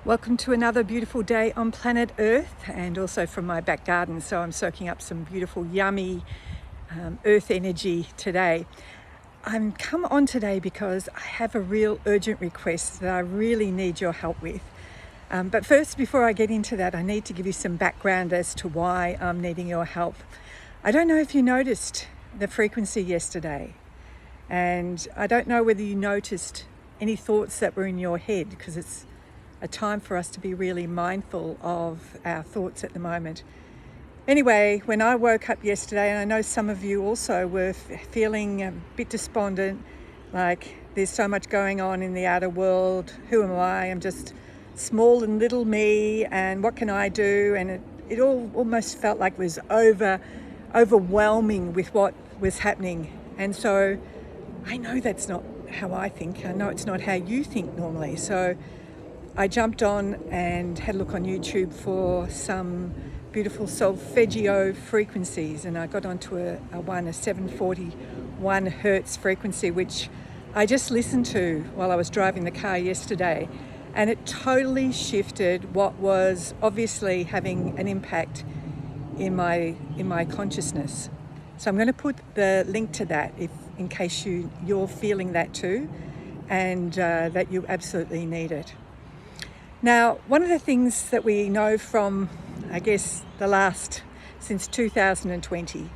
Welcome to another beautiful day on planet Earth, and also from my back garden. So I'm soaking up some beautiful, yummy earth energy today. I'm come on today because I have a real urgent request that I really need your help with. But first, before I get into that, I need to give you some background as to why I'm needing your help. I don't know if you noticed the frequency yesterday, and I don't know whether you noticed any thoughts that were in your head, because it's a time for us to be really mindful of our thoughts at the moment. Anyway, when I woke up yesterday, and I know some of you also were feeling a bit despondent, like there's so much going on in the outer world. Who am I? I'm just small and little me, and what can I do? And it all almost felt like it was overwhelming with what was happening. And so I know that's not how I think. I know it's not how you think normally. So I jumped on and had a look on YouTube for some beautiful solfeggio frequencies, and I got onto a 741 hertz frequency, which I just listened to while I was driving the car yesterday, and it totally shifted what was obviously having an impact in my consciousness. So I'm going to put the link to that in case you're feeling that too, and that you absolutely need it. Now, one of the things that we know from, I guess, since 2020,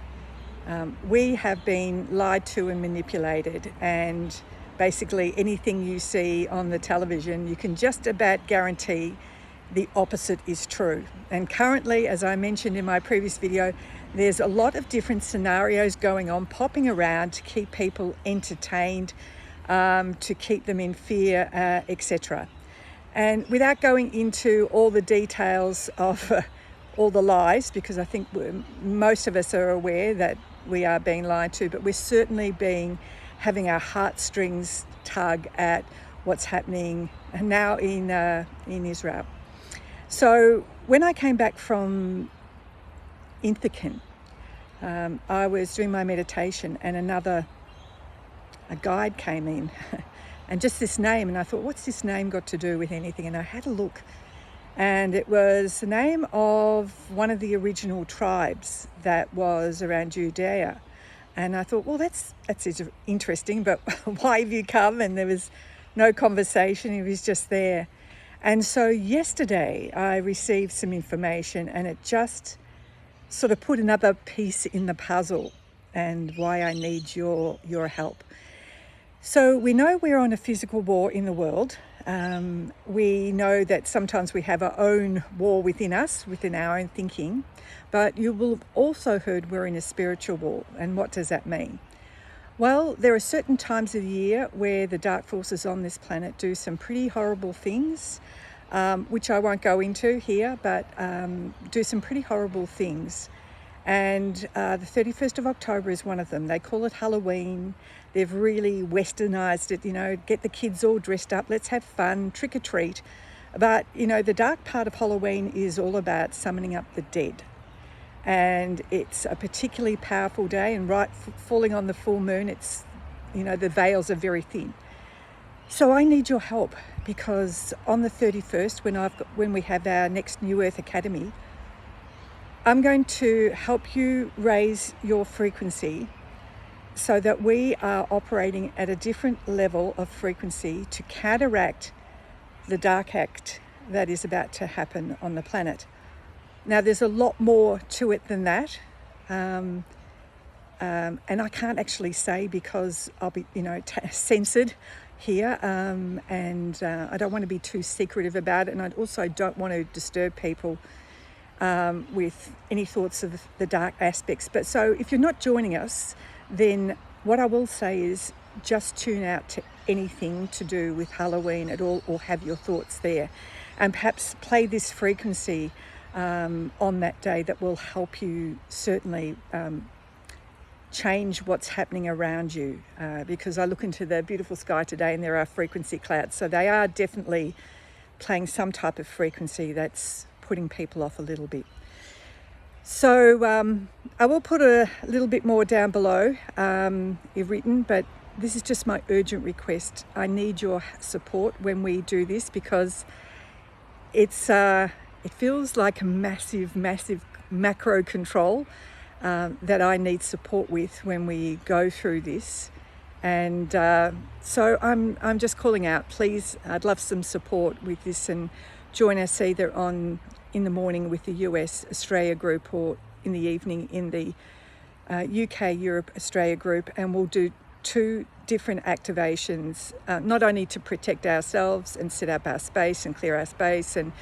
we have been lied to and manipulated, and basically anything you see on the television, you can just about guarantee the opposite is true. And currently, as I mentioned in my previous video, there's a lot of different scenarios going on, popping around to keep people entertained, to keep them in fear, etc. And without going into all the details of all the lies, because I think most of us are aware that we are being lied to, but we're certainly having our heartstrings tug at what's happening now in Israel. So when I came back from Ithacan, I was doing my meditation, and a guide came in. And just this name, and I thought, what's this name got to do with anything? And I had a look, and it was the name of one of the original tribes that was around Judea. And I thought, well, that's interesting, but why have you come? And there was no conversation, he was just there. And so yesterday I received some information, and it just sort of put another piece in the puzzle, and why I need your help. So we know we're on a physical war in the world. We know that sometimes we have our own war within us, within our own thinking, but you will have also heard we're in a spiritual war. And what does that mean? Well, there are certain times of the year where the dark forces on this planet do some pretty horrible things, which I won't go into here, but do some pretty horrible things. And the 31st of October is one of them. They call it Halloween. They've really westernized it, get the kids all dressed up, let's have fun, trick or treat. But, the dark part of Halloween is all about summoning up the dead. And it's a particularly powerful day, and falling on the full moon, it's, the veils are very thin. So I need your help, because on the 31st, when we have our next New Earth Academy, I'm going to help you raise your frequency so that we are operating at a different level of frequency to counteract the dark act that is about to happen on the planet. Now, there's a lot more to it than that. And I can't actually say, because I'll be, censored here. And I don't want to be too secretive about it. And I also don't want to disturb people with any thoughts of the dark aspects. But so if you're not joining us, then what I will say is just tune out to anything to do with Halloween at all, or have your thoughts there, and perhaps play this frequency on that day that will help you certainly change what's happening around you, because I look into the beautiful sky today and there are frequency clouds, so they are definitely playing some type of frequency that's putting people off a little bit. So I will put a little bit more down below, written, but this is just my urgent request. I need your support when we do this, because it feels like a massive macro control that I need support with when we go through this. And so I'm just calling out, please, I'd love some support with this, and join us either in the morning with the US Australia group, or in the evening in the UK Europe Australia group, and we'll do 2 different activations, not only to protect ourselves and set up our space and clear our space and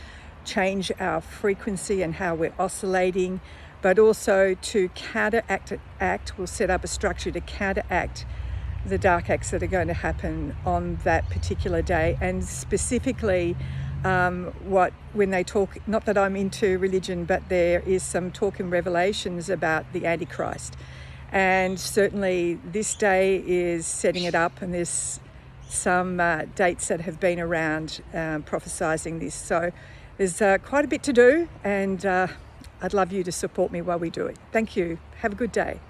change our frequency and how we're oscillating, but also to counteract. We'll set up a structure to counteract the dark acts that are going to happen on that particular day. And specifically when they talk, not that I'm into religion, but there is some talk in Revelations about the Antichrist. And certainly this day is setting it up, and there's some dates that have been around prophesizing this. So there's quite a bit to do, and I'd love you to support me while we do it. Thank you. Have a good day.